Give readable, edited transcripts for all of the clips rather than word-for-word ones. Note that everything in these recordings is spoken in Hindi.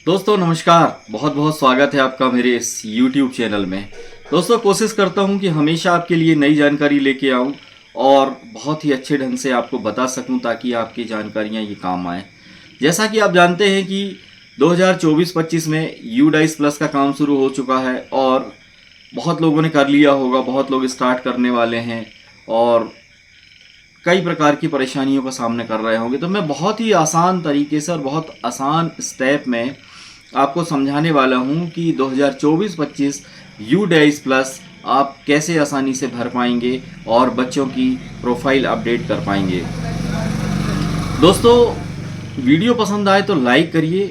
दोस्तों नमस्कार। बहुत बहुत स्वागत है आपका मेरे इस YouTube चैनल में। दोस्तों कोशिश करता हूं कि हमेशा आपके लिए नई जानकारी लेके आऊं और बहुत ही अच्छे ढंग से आपको बता सकूं ताकि आपकी जानकारियां ये काम आए। जैसा कि आप जानते हैं कि 2024-25 में यूडाइस प्लस का काम शुरू हो चुका है और बहुत लोगों ने कर लिया होगा, बहुत लोग स्टार्ट करने वाले हैं और कई प्रकार की परेशानियों का सामना कर रहे होंगे। तो मैं बहुत ही आसान तरीके से और बहुत आसान स्टेप में आपको समझाने वाला हूं कि 2024-25 यू डाइस प्लस आप कैसे आसानी से भर पाएंगे और बच्चों की प्रोफाइल अपडेट कर पाएंगे। दोस्तों वीडियो पसंद आए तो लाइक करिए,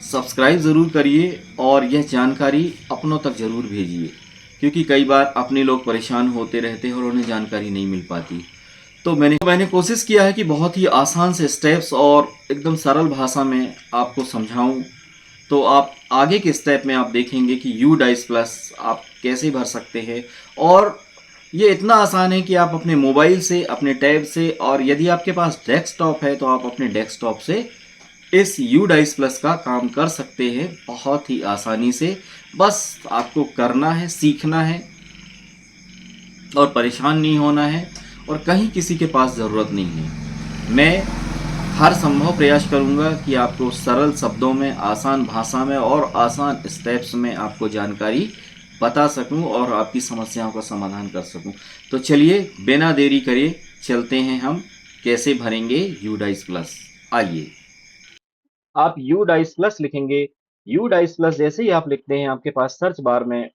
सब्सक्राइब ज़रूर करिए और यह जानकारी अपनों तक ज़रूर भेजिए, क्योंकि कई बार अपने लोग परेशान होते रहते हैं और उन्हें जानकारी नहीं मिल पाती। तो मैंने कोशिश किया है कि बहुत ही आसान से स्टेप्स और एकदम सरल भाषा में आपको समझाऊं। तो आप आगे के स्टेप में आप देखेंगे कि यू डाइस प्लस आप कैसे भर सकते हैं। और ये इतना आसान है कि आप अपने मोबाइल से, अपने टैब से, और यदि आपके पास डेस्कटॉप है तो आप अपने डेस्कटॉप से इस यू डाइस प्लस का काम कर सकते हैं बहुत ही आसानी से। बस आपको करना है, सीखना है और परेशान नहीं होना है और कहीं किसी के पास ज़रूरत नहीं है। मैं हर संभव प्रयास करूंगा कि आपको सरल शब्दों में, आसान भाषा में और आसान स्टेप्स में आपको जानकारी बता सकूं और आपकी समस्याओं का समाधान कर सकूं। तो चलिए बिना देरी करे चलते हैं हम कैसे भरेंगे यू डाइस प्लस। आइए, आप यू डाइस प्लस लिखेंगे। यू डाइस प्लस जैसे ही आप लिखते हैं आपके पास सर्च बार में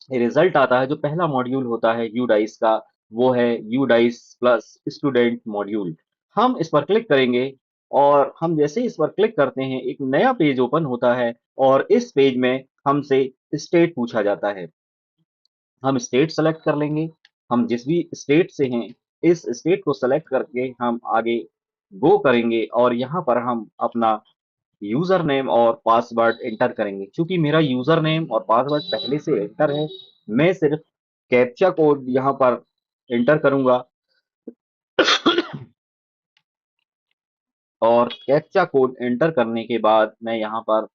रिजल्ट आता है। जो पहला मॉड्यूल होता है यूडाइस का वो है यूडाइस प्लस स्टूडेंट मॉड्यूल। हम इस पर क्लिक करेंगे और हम जैसे ही इस पर क्लिक करते हैं एक नया पेज ओपन होता है और इस पेज में हमसे स्टेट पूछा जाता है। हम स्टेट सेलेक्ट कर लेंगे। हम जिस भी स्टेट से हैं इस स्टेट को सेलेक्ट करके हम आगे गो करेंगे और यहाँ पर हम अपना यूजर नेम और पासवर्ड एंटर करेंगे। क्योंकि मेरा यूजर नेम और पासवर्ड पहले से एंटर है, मैं सिर्फ कैप्चा कोड यहाँ पर एंटर करूंगा और कैप्चा कोड एंटर करने के बाद मैं यहाँ पर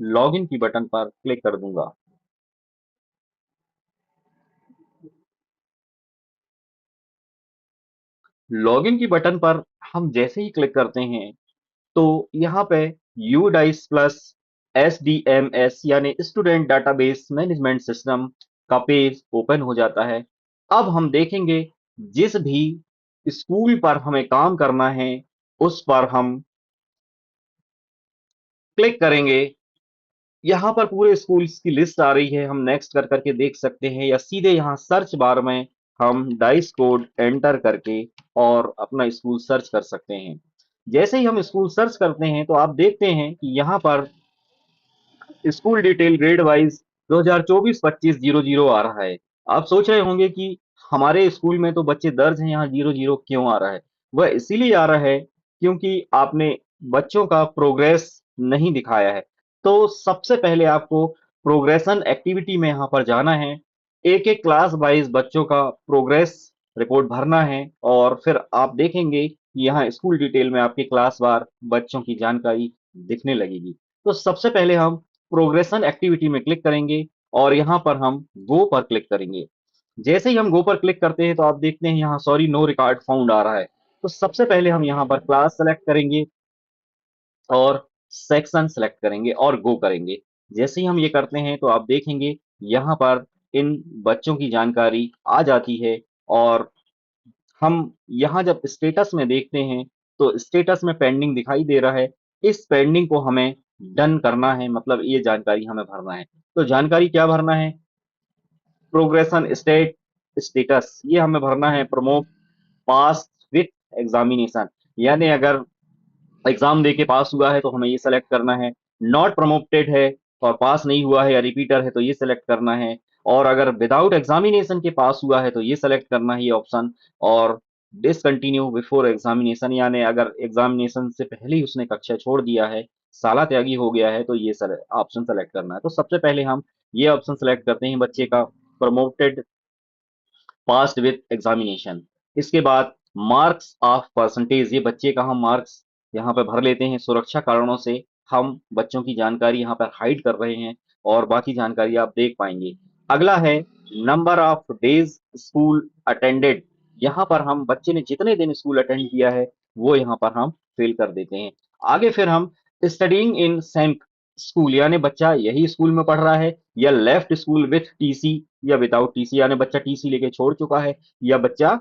लॉगिन की बटन पर क्लिक कर दूंगा। लॉगिन की बटन पर हम जैसे ही क्लिक करते हैं तो यहाँ पे यू डाइस प्लस SDMS यानी स्टूडेंट डाटाबेस मैनेजमेंट सिस्टम का पेज ओपन हो जाता है। अब हम देखेंगे जिस भी स्कूल पर हमें काम करना है उस पर हम क्लिक करेंगे। यहाँ पर पूरे स्कूल्स की लिस्ट आ रही है, हम नेक्स्ट कर करके देख सकते हैं या सीधे यहाँ सर्च बार में हम डाइस कोड एंटर करके और अपना स्कूल सर्च कर सकते हैं। जैसे ही हम स्कूल सर्च करते हैं तो आप देखते हैं कि यहाँ पर स्कूल डिटेल ग्रेड वाइज 2024-25 आ रहा है। आप सोच रहे होंगे कि हमारे स्कूल में तो बच्चे दर्ज हैं, यहाँ 00 क्यों आ रहा है? वह इसीलिए आ रहा है क्योंकि आपने बच्चों का प्रोग्रेस नहीं दिखाया है। तो सबसे पहले आपको प्रोग्रेशन एक्टिविटी में यहाँ पर जाना है। एक एक क्लास वाइज बच्चों का प्रोग्रेस रिपोर्ट भरना है और फिर आप देखेंगे कि यहाँ स्कूल डिटेल में आपके क्लास वार बच्चों की जानकारी दिखने लगेगी। तो सबसे पहले हम प्रोग्रेशन एक्टिविटी में क्लिक करेंगे और यहाँ पर हम गो पर क्लिक करेंगे। जैसे ही हम गो पर क्लिक करते हैं तो आप देखते हैं यहाँ सॉरी नो रिकॉर्ड फाउंड आ रहा है। तो सबसे पहले हम यहाँ पर क्लास सेलेक्ट करेंगे और सेक्शन सेलेक्ट करेंगे और गो करेंगे। जैसे ही हम ये करते हैं तो आप देखेंगे यहाँ पर इन बच्चों की जानकारी आ जाती है और हम यहाँ जब स्टेटस में देखते हैं तो स्टेटस में पेंडिंग दिखाई दे रहा है। इस पेंडिंग को हमें डन करना है, मतलब ये जानकारी हमें भरना है। तो जानकारी क्या भरना है? प्रोग्रेशन स्टेट स्टेटस ये हमें भरना है। प्रमोट पास विथ एग्जामिनेशन, यानी अगर एग्जाम दे के पास हुआ है तो हमें ये सेलेक्ट करना है। नॉट प्रमोटेड है और पास नहीं हुआ है या रिपीटर है तो ये सेलेक्ट करना है। और अगर विदाउट एग्जामिनेशन के पास हुआ है तो ये सेलेक्ट करना है ये ऑप्शन। और डिसकंटिन्यू बिफोर एग्जामिनेशन, यानी अगर एग्जामिनेशन से पहले ही उसने कक्षा छोड़ दिया है, साला त्यागी हो गया है, तो ये ऑप्शन सेलेक्ट करना है। तो सबसे पहले हम ये ऑप्शन सेलेक्ट करते हैं बच्चे का प्रमोटेड पास्ड विथ एग्जामिनेशन। इसके बाद मार्क्स ऑफ परसेंटेज, ये बच्चे का हम मार्क्स यहाँ पे भर लेते हैं। सुरक्षा कारणों से हम बच्चों की जानकारी यहाँ पर हाइड कर रहे हैं और बाकी जानकारी आप देख पाएंगे। अगला है number of days school attended. यहाँ पर हम बच्चे ने जितने दिन स्कूल अटेंड किया है वो यहाँ पर हम फिल कर देते हैं। आगे फिर हम स्टडीइंग इन सेम स्कूल, यानी बच्चा यही स्कूल में पढ़ रहा है या लेफ्ट स्कूल विथ टीसी या विदाउट टीसी, यानी बच्चा टीसी लेके छोड़ चुका है या बच्चा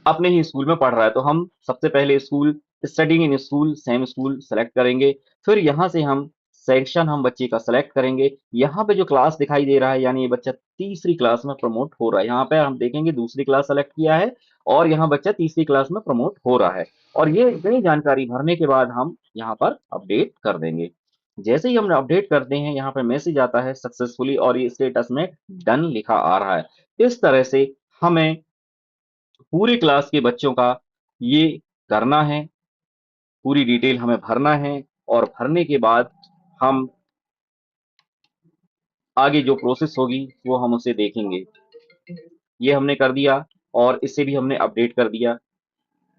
अपने ही स्कूल में पढ़ रहा है। तो हम सबसे पहले school studying in school same school select करेंगे। फिर यहाँ से हम सेक्शन हम बच्चे का सेलेक्ट करेंगे। यहाँ पे जो क्लास दिखाई दे रहा है यानी ये बच्चा तीसरी क्लास में प्रमोट हो रहा है। यहाँ पे हम देखेंगे दूसरी क्लास सेलेक्ट किया है और यहाँ बच्चा तीसरी क्लास में प्रमोट हो रहा है। और ये इतनी जानकारी भरने के बाद हम यहाँ पर अपडेट कर देंगे। जैसे ही हम अपडेट करते हैं यहाँ पे मैसेज आता है सक्सेसफुली और ये स्टेटस में डन लिखा आ रहा है। इस तरह से हमें पूरी क्लास के बच्चों का ये करना है, पूरी डिटेल हमें भरना है और भरने के बाद हम आगे जो प्रोसेस होगी वो हम उसे देखेंगे। ये हमने कर दिया और इसे भी हमने अपडेट कर दिया।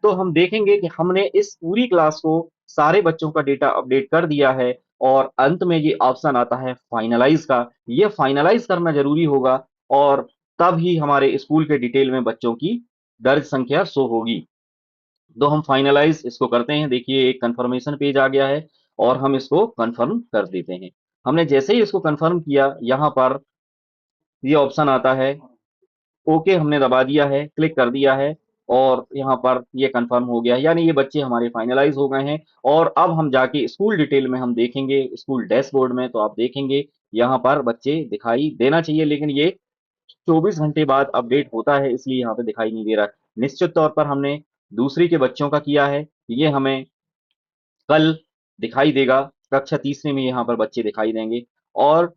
तो हम देखेंगे कि हमने इस पूरी क्लास को सारे बच्चों का डेटा अपडेट कर दिया है और अंत में ये ऑप्शन आता है फाइनलाइज का। ये फाइनलाइज करना जरूरी होगा और तब ही हमारे स्कूल के डिटेल में बच्चों की दर्ज संख्या शो होगी। तो हम फाइनलाइज इसको करते हैं। देखिए एक कंफर्मेशन पेज आ गया है और हम इसको कंफर्म कर देते हैं। हमने जैसे ही इसको कंफर्म किया यहाँ पर ये ऑप्शन आता है, ओके हमने दबा दिया है, क्लिक कर दिया है और यहाँ पर ये कंफर्म हो गया है, यानी ये बच्चे हमारे फाइनलाइज हो गए हैं। और अब हम जाके स्कूल डिटेल में हम देखेंगे स्कूल डैशबोर्ड में, तो आप देखेंगे यहाँ पर बच्चे दिखाई देना चाहिए लेकिन ये 24 घंटे बाद अपडेट होता है इसलिए यहाँ पे दिखाई नहीं दे रहा है। निश्चित तौर पर हमने दूसरी के बच्चों का किया है, ये हमें कल दिखाई देगा। कक्षा तीसरे में यहाँ पर बच्चे दिखाई देंगे और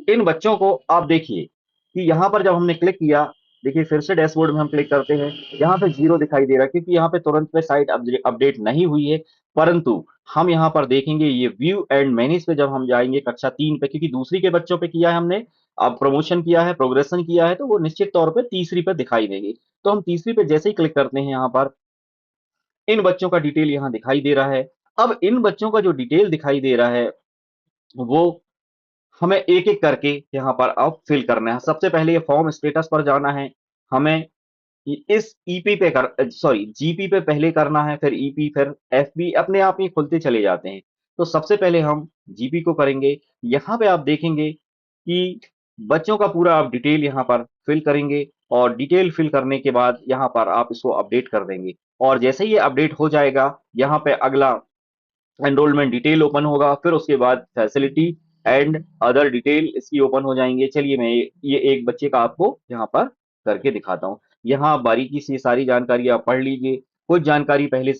इन बच्चों को आप देखिए कि यहाँ पर जब हमने क्लिक किया, देखिए फिर से डैशबोर्ड में हम क्लिक करते हैं, यहाँ पे जीरो दिखाई दे रहा है क्योंकि यहाँ पे तुरंत पे साइट अपडेट नहीं हुई है। परंतु हम यहाँ पर देखेंगे ये व्यू एंड मैनेज पे जब हम जाएंगे कक्षा 3 पे, क्योंकि दूसरी के बच्चों पे किया है हमने, अब प्रमोशन किया है प्रोग्रेशन किया है तो वो निश्चित तौर पे तीसरी पे दिखाई देगी। तो हम तीसरी पे जैसे ही क्लिक करते हैं यहाँ पर इन बच्चों का डिटेल यहाँ दिखाई दे रहा है। अब इन बच्चों का जो डिटेल दिखाई दे रहा है वो हमें एक एक करके यहाँ पर अब फिल करना है। सबसे पहले ये फॉर्म स्टेटस पर जाना है, हमें इस ईपी पे कर सॉरी जीपी पे पहले करना है, फिर ईपी, फिर एफबी, अपने आप ही खुलते चले जाते हैं। तो सबसे पहले हम जीपी को करेंगे। यहाँ पे आप देखेंगे कि बच्चों का पूरा आप डिटेल यहाँ पर फिल करेंगे और डिटेल फिल करने के बाद यहाँ पर आप इसको अपडेट कर देंगे। और जैसे ही ये अपडेट हो जाएगा यहाँ पे अगला एनरोलमेंट डिटेल ओपन होगा, फिर उसके बाद फैसिलिटी एंड अदर डिटेल इसकी ओपन हो जाएंगे। चलिए मैं ये एक बच्चे का आपको यहाँ पर करके दिखाता हूँ। यहाँ बारीकी से सारी जानकारी आप पढ़ लीजिए। कुछ जानकारी पहले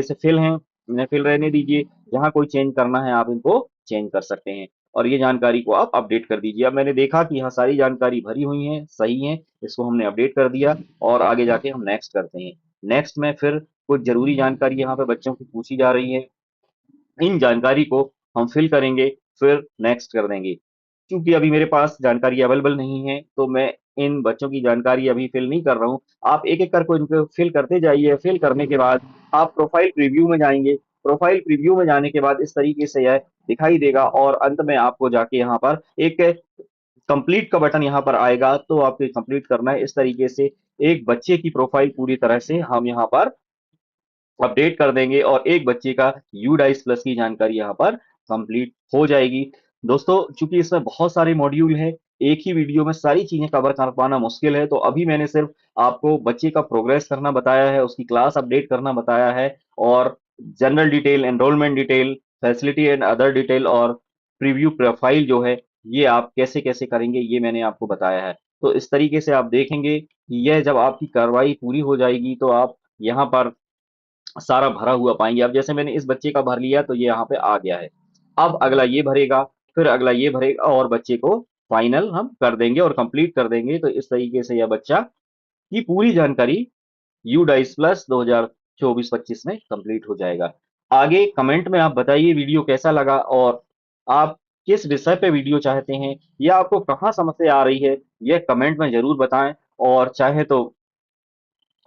से फिल है, इन्हें फिल रहने दीजिए। यहाँ कोई चेंज करना है आप इनको चेंज कर सकते हैं और ये जानकारी को आप अपडेट कर दीजिए। अब मैंने देखा कि यहाँ सारी जानकारी भरी हुई है, सही है, इसको हमने अपडेट कर दिया और आगे जाके हम नेक्स्ट करते हैं। नेक्स्ट में फिर कुछ जरूरी जानकारी यहाँ पे बच्चों की पूछी जा रही है, इन जानकारी को हम फिल करेंगे फिर नेक्स्ट कर देंगे। क्योंकि अभी मेरे पास जानकारी अवेलेबल नहीं है तो मैं इन बच्चों की जानकारी अभी फिल नहीं कर रहा हूँ। आप एक एक करके इनको फिल करते जाइए। फिल करने के बाद आप प्रोफाइल प्रीव्यू में जाएंगे। प्रोफाइल प्रीव्यू में जाने के बाद इस तरीके से यह दिखाई देगा और अंत में आपको जाके यहाँ पर एक कंप्लीट का बटन यहाँ पर आएगा, तो आपको कंप्लीट करना है। इस तरीके से एक बच्चे की प्रोफाइल पूरी तरह से हम यहाँ पर अपडेट कर देंगे और एक बच्चे का यू डाइस प्लस की जानकारी यहाँ पर कंप्लीट हो जाएगी। दोस्तों चूंकि इसमें बहुत सारे मॉड्यूल हैं, एक ही वीडियो में सारी चीजें कवर कर पाना मुश्किल है, तो अभी मैंने सिर्फ आपको बच्चे का प्रोग्रेस करना बताया है, उसकी क्लास अपडेट करना बताया है और general detail, enrolment detail, facility and other detail और प्रीव्यू प्रोफाइल जो है ये आप कैसे कैसे करेंगे ये मैंने आपको बताया है। तो इस तरीके से आप देखेंगे कि यह जब आपकी कार्रवाई पूरी हो जाएगी तो आप यहाँ पर सारा भरा हुआ पाएंगे। अब जैसे मैंने इस बच्चे का भर लिया तो ये यहाँ पे आ गया है। अब अगला ये भरेगा, फिर अगला ये भरेगा और बच्चे को फाइनल हम कर देंगे और कंप्लीट कर देंगे। तो इस तरीके से यह बच्चा की पूरी जानकारी यू डाइस प्लस 2024-25 में कंप्लीट हो जाएगा। आगे कमेंट में आप बताइए वीडियो कैसा लगा और आप किस विषय पे वीडियो चाहते हैं या आपको कहाँ समस्या आ रही है, यह कमेंट में जरूर बताएं। और चाहे तो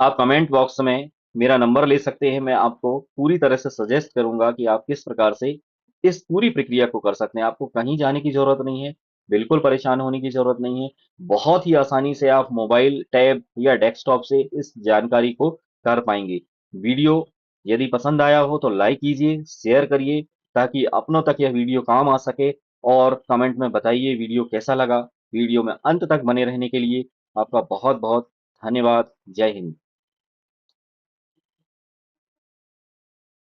आप कमेंट बॉक्स में मेरा नंबर ले सकते हैं। मैं आपको पूरी तरह से सजेस्ट करूंगा कि आप किस प्रकार से इस पूरी प्रक्रिया को कर सकते हैं। आपको कहीं जाने की जरूरत नहीं है, बिल्कुल परेशान होने की जरूरत नहीं है। बहुत ही आसानी से आप मोबाइल, टैब या डेस्कटॉप से इस जानकारी को कर पाएंगे। वीडियो यदि पसंद आया हो तो लाइक कीजिए, शेयर करिए, ताकि अपनों तक यह वीडियो काम आ सके। और कमेंट में बताइए वीडियो कैसा लगा। वीडियो में अंत तक बने रहने के लिए आपका बहुत बहुत धन्यवाद। जय हिंद।